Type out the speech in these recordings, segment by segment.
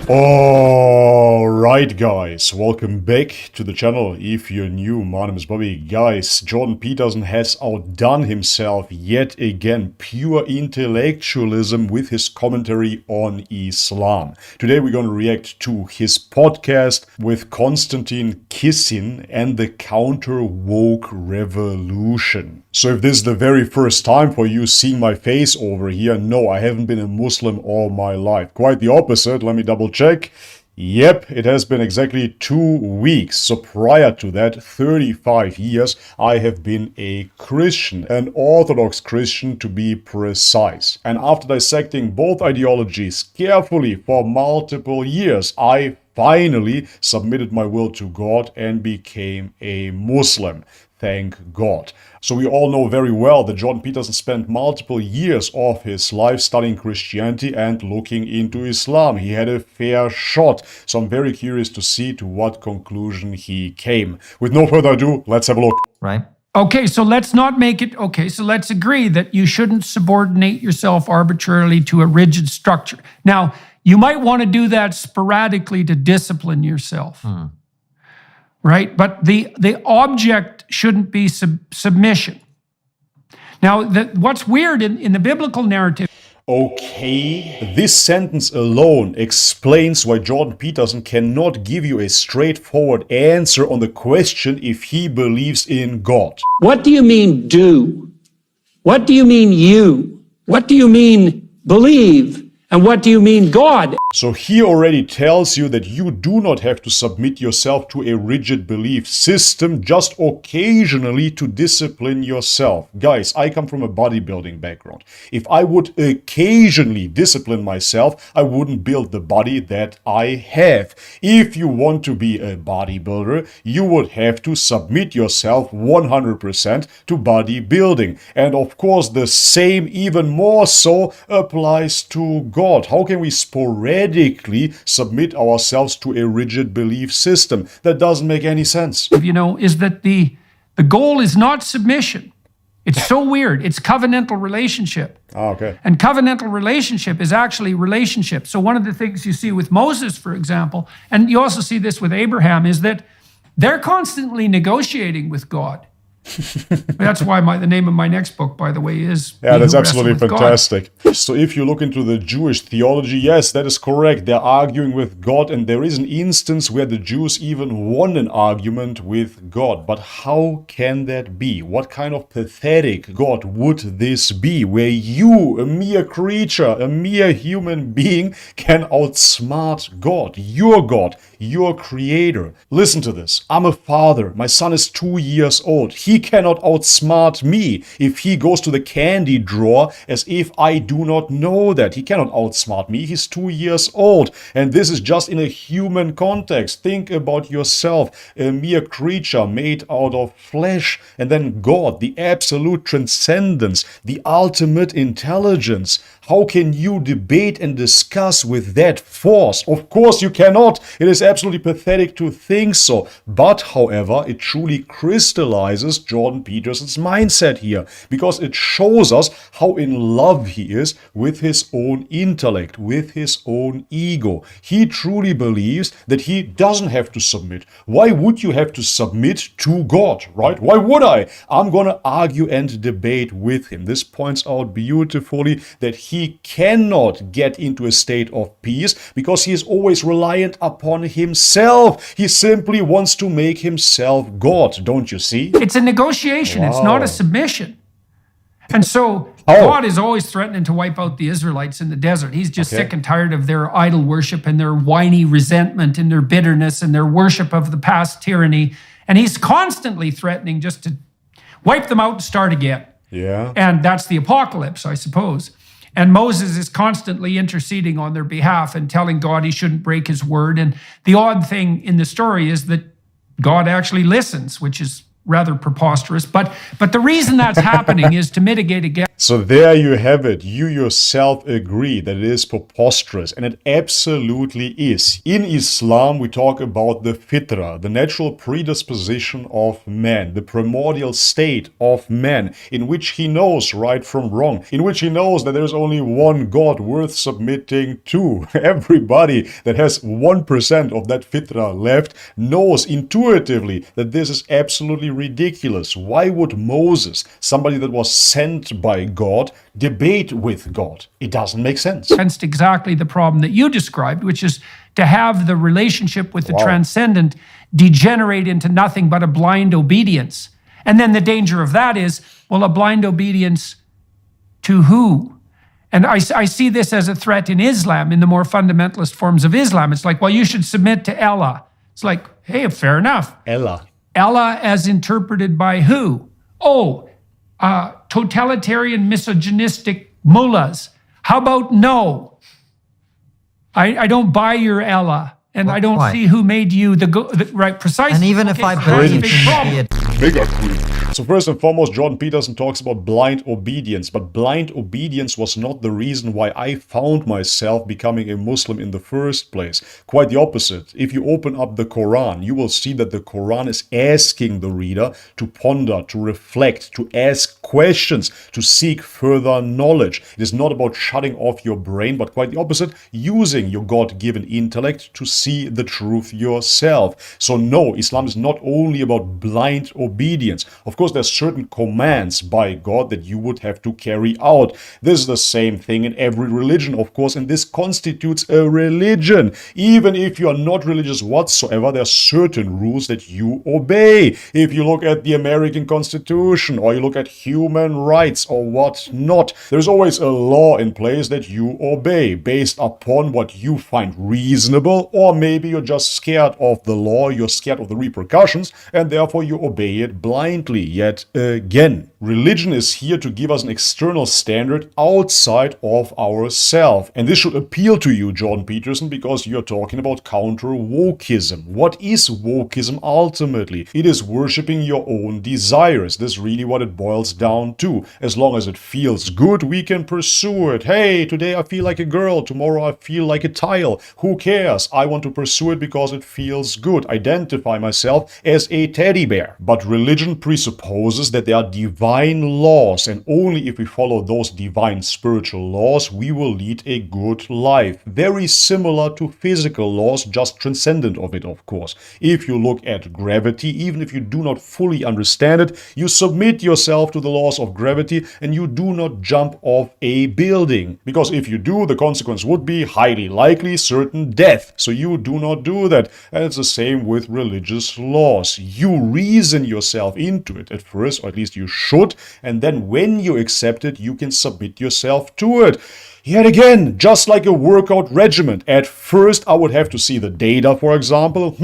Alright guys, welcome back to the channel. If you're new, my name is Bobby. Guys, Jordan Peterson has outdone himself yet again. Pure intellectualism with his commentary on Islam. Today we're going to react to his podcast with Konstantin Kissin and the counter-woke revolution. So if this is the very first time for you seeing my face over here, no, I haven't been a Muslim all my life. Quite the opposite, let me double check. Yep, it has been exactly 2 weeks. So prior to that, 35 years, I have been a Christian, an orthodox Christian to be precise. And after dissecting both ideologies carefully for multiple years, I finally submitted my will to God and became a Muslim. Thank God. So we all know very well that Jordan Peterson spent multiple years of his life studying Christianity and looking into Islam. He had a fair shot. So I'm very curious to see to what conclusion he came. With no further ado, let's have a look. Right. Okay, so let's not make it, so let's agree that you shouldn't subordinate yourself arbitrarily to a rigid structure. Now, you might want to do that sporadically to discipline yourself. Right? But the object shouldn't be submission. Now, what's weird in the biblical narrative... Okay, this sentence alone explains why Jordan Peterson cannot give you a straightforward answer on the question if he believes in God. What do you mean do? What do you mean you? What do you mean believe? And what do you mean God? So he already tells you that you do not have to submit yourself to a rigid belief system, just occasionally to discipline yourself. Guys, I come from a bodybuilding background. If I would occasionally discipline myself, I wouldn't build the body that I have. If you want to be a bodybuilder, you would have to submit yourself 100% to bodybuilding. And of course, the same, even more so, applies to God. How can we sporadically submit ourselves to a rigid belief system? That doesn't make any sense. You know, is that the goal is not submission. It's so weird. It's covenantal relationship. Okay. And covenantal relationship is actually relationship. So one of the things you see with Moses, for example, and you also see this with Abraham, is that they're constantly negotiating with God. That's why the name of my next book, by the way, is... Yeah, that's absolutely fantastic. So if you look into the Jewish theology, yes, that is correct. They're arguing with God, and there is an instance where the Jews even won an argument with God. But how can that be? What kind of pathetic God would this be, where you, a mere creature, a mere human being, can outsmart God, your creator? Listen to this. I'm a father. My son is 2 years old. He cannot outsmart me if he goes to the candy drawer as if I do not know that. He cannot outsmart me. He's 2 years old. And this is just in a human context. Think about yourself, a mere creature made out of flesh. And then God, the absolute transcendence, the ultimate intelligence. How can you debate and discuss with that force? Of course you cannot. It is absolutely pathetic to think so. But, however, it truly crystallizes Jordan Peterson's mindset here, because it shows us how in love he is with his own intellect, with his own ego. He truly believes that he doesn't have to submit. Why would you have to submit to God, right? Why would I? I'm gonna argue and debate with him. This points out beautifully that he cannot get into a state of peace because he is always reliant upon himself. He simply wants to make himself God, don't you see? It's a negotiation. Wow. It's not a submission. And so God is always threatening to wipe out the Israelites in the desert. He's just sick and tired of their idol worship and their whiny resentment and their bitterness and their worship of the past tyranny. And he's constantly threatening just to wipe them out and start again. Yeah. And that's the apocalypse, I suppose. And Moses is constantly interceding on their behalf and telling God he shouldn't break his word. And the odd thing in the story is that God actually listens, which is rather preposterous. But the reason that's happening is to mitigate against... So there you have it. You yourself agree that it is preposterous, and it absolutely is. In Islam, we talk about the fitra, the natural predisposition of man, the primordial state of man, in which he knows right from wrong, in which he knows that there is only one God worth submitting to. Everybody that has 1% of that fitra left knows intuitively that this is absolutely ridiculous. Why would Moses, somebody that was sent by God, debate with God? It doesn't make sense. Against exactly the problem that you described, which is to have the relationship with the transcendent degenerate into nothing but a blind obedience. And then the danger of that is, well, a blind obedience to who? And I see this as a threat in Islam, in the more fundamentalist forms of Islam. It's like, well, you should submit to Allah. It's like, hey, fair enough. Allah. Allah as interpreted by who? Oh, totalitarian, misogynistic mullahs. How about no? I don't buy your Allah, and I don't see who made you the right, precisely. And even if I believe Bigger creep. So first and foremost, Jordan Peterson talks about blind obedience, but blind obedience was not the reason why I found myself becoming a Muslim in the first place. Quite the opposite. If you open up the Quran, you will see that the Quran is asking the reader to ponder, to reflect, to ask questions, to seek further knowledge. It is not about shutting off your brain, but quite the opposite, using your God-given intellect to see the truth yourself. So no, Islam is not only about blind obedience. Of course, there's certain commands by God that you would have to carry out. This is the same thing in every religion, of course, and this constitutes a religion. Even if you are not religious whatsoever, there are certain rules that you obey. If you look at the American Constitution, or you look at human rights, or what not, there's always a law in place that you obey, based upon what you find reasonable, or maybe you're just scared of the law, you're scared of the repercussions, and therefore you obey it blindly. Yet again, religion is here to give us an external standard outside of ourselves. And this should appeal to you, Jordan Peterson, because you're talking about counter-wokeism. What is wokeism ultimately? It is worshipping your own desires. This is really what it boils down to. As long as it feels good, we can pursue it. Hey, today I feel like a girl, tomorrow I feel like a tile. Who cares? I want to pursue it because it feels good. Identify myself as a teddy bear. But religion presupposes that there are divine laws, and only if we follow those divine spiritual laws, we will lead a good life. Very similar to physical laws, just transcendent of it, of course. If you look at gravity, even if you do not fully understand it, you submit yourself to the laws of gravity and you do not jump off a building. Because if you do, the consequence would be highly likely certain death. So you do not do that. And it's the same with religious laws. You reason yourself into it at first, or at least you should, and then when you accept it, you can submit yourself to it. Yet again, just like a workout regimen, at first I would have to see the data, for example.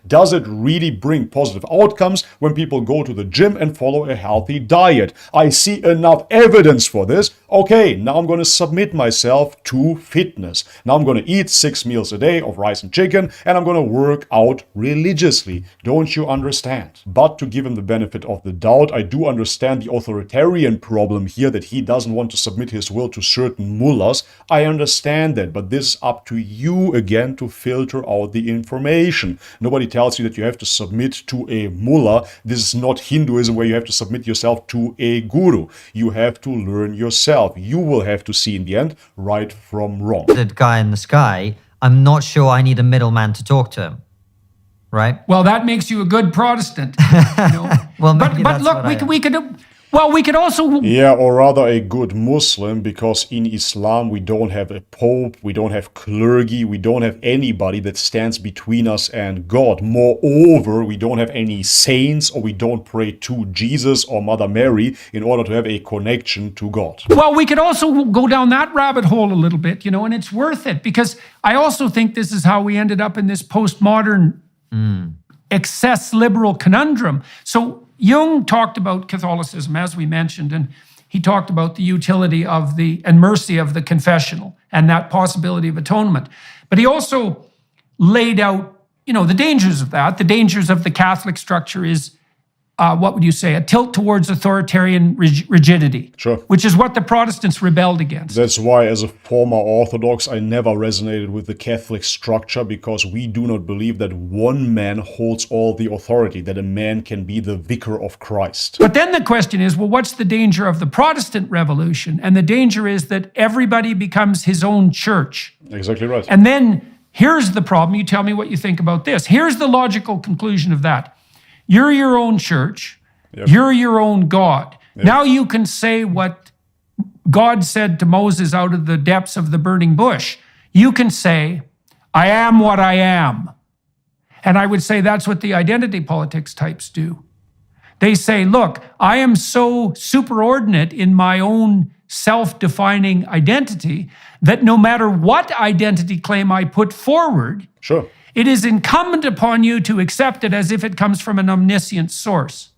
Does it really bring positive outcomes when people go to the gym and follow a healthy diet? I see enough evidence for this. Okay, now I'm going to submit myself to fitness. Now I'm going to eat 6 meals a day of rice and chicken, and I'm going to work out religiously. Don't you understand? But to give him the benefit of the doubt, I do understand the authoritarian problem here, that he doesn't want to submit his will to certain mullahs. I understand that, but this is up to you again to filter out the information. Nobody tells you that you have to submit to a mullah. This is not Hinduism where you have to submit yourself to a guru. You have to learn yourself. You will have to see in the end right from wrong. The guy in the sky, I'm not sure I need a middleman to talk to him. Right? Well, that makes you a good Protestant. You know? Well, but look, we could also... Yeah, or rather a good Muslim, because in Islam we don't have a pope, we don't have clergy, we don't have anybody that stands between us and God. Moreover, we don't have any saints, or we don't pray to Jesus or Mother Mary in order to have a connection to God. Well, we could also go down that rabbit hole a little bit, and it's worth it, because I also think this is how we ended up in this postmodern excess liberal conundrum. So Jung talked about Catholicism, as we mentioned, and he talked about the utility of and mercy of the confessional and that possibility of atonement. But he also laid out, the dangers of that. The dangers of the Catholic structure is what would you say, a tilt towards authoritarian rigidity. Sure. Which is what the Protestants rebelled against. That's why, as a former Orthodox, I never resonated with the Catholic structure, because we do not believe that one man holds all the authority, that a man can be the vicar of Christ. But then the question is, well, what's the danger of the Protestant revolution? And the danger is that everybody becomes his own church. Exactly right. And then here's the problem. You tell me what you think about this. Here's the logical conclusion of that. You're your own church. Yep. You're your own God. Yep. Now you can say what God said to Moses out of the depths of the burning bush. You can say, I am what I am. And I would say that's what the identity politics types do. They say, look, I am so superordinate in my own self-defining identity that no matter what identity claim I put forward, Sure. it is incumbent upon you to accept it as if it comes from an omniscient source.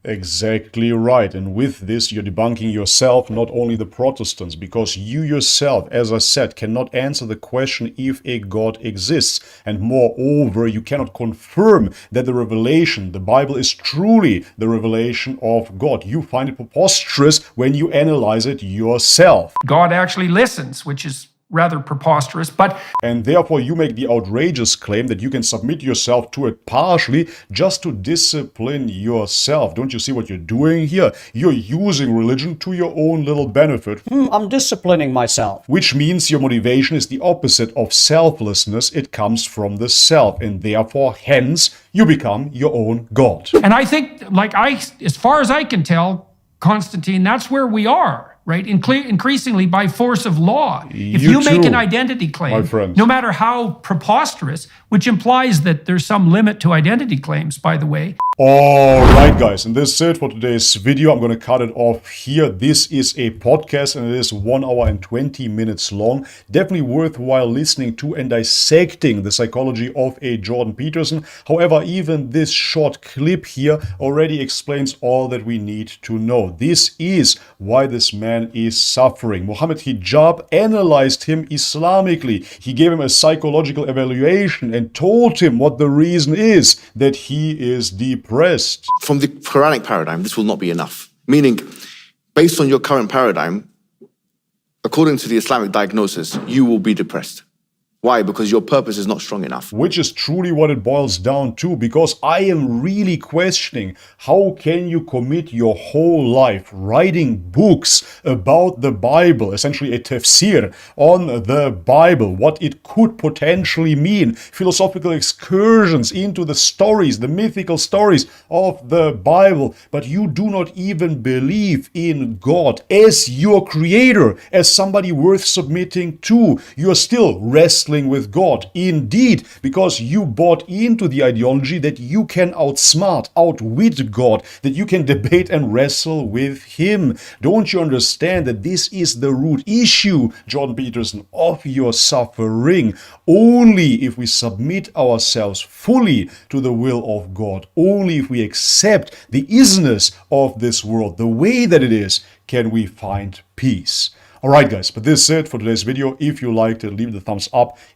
Exactly right. And with this, you're debunking yourself, not only the Protestants, because you yourself, as I said, cannot answer the question if a God exists. And moreover, you cannot confirm that the revelation, the Bible, is truly the revelation of God. You find it preposterous when you analyze it yourself. God actually listens, which is rather preposterous, but... And therefore you make the outrageous claim that you can submit yourself to it partially just to discipline yourself. Don't you see what you're doing here? You're using religion to your own little benefit. I'm disciplining myself. Which means your motivation is the opposite of selflessness. It comes from the self, and therefore, hence, you become your own God. And I think, as far as I can tell, Constantine, that's where we are. Right? Increasingly by force of law. If you make an identity claim, no matter how preposterous, which implies that there's some limit to identity claims, by the way. Alright guys, and this is it for today's video. I'm going to cut it off here. This is a podcast and it is 1 hour and 20 minutes long. Definitely worthwhile listening to and dissecting the psychology of a Jordan Peterson. However, even this short clip here already explains all that we need to know. This is why this man is suffering. Muhammad Hijab analyzed him Islamically. He gave him a psychological evaluation and told him what the reason is that he is depressed. From the Quranic paradigm, this will not be enough. Meaning, based on your current paradigm, according to the Islamic diagnosis, you will be depressed. Why? Because your purpose is not strong enough. Which is truly what it boils down to, because I am really questioning how can you commit your whole life writing books about the Bible, essentially a tafsir on the Bible, what it could potentially mean, philosophical excursions into the stories, the mythical stories of the Bible, but you do not even believe in God as your creator, as somebody worth submitting to. You are still wrestling with God, indeed, because you bought into the ideology that you can outsmart, outwit God, that you can debate and wrestle with Him. Don't you understand that this is the root issue, Jordan Peterson, of your suffering? Only if we submit ourselves fully to the will of God, only if we accept the isness of this world, the way that it is, can we find peace. Alright guys, but this is it for today's video. If you liked it, leave it a thumbs up.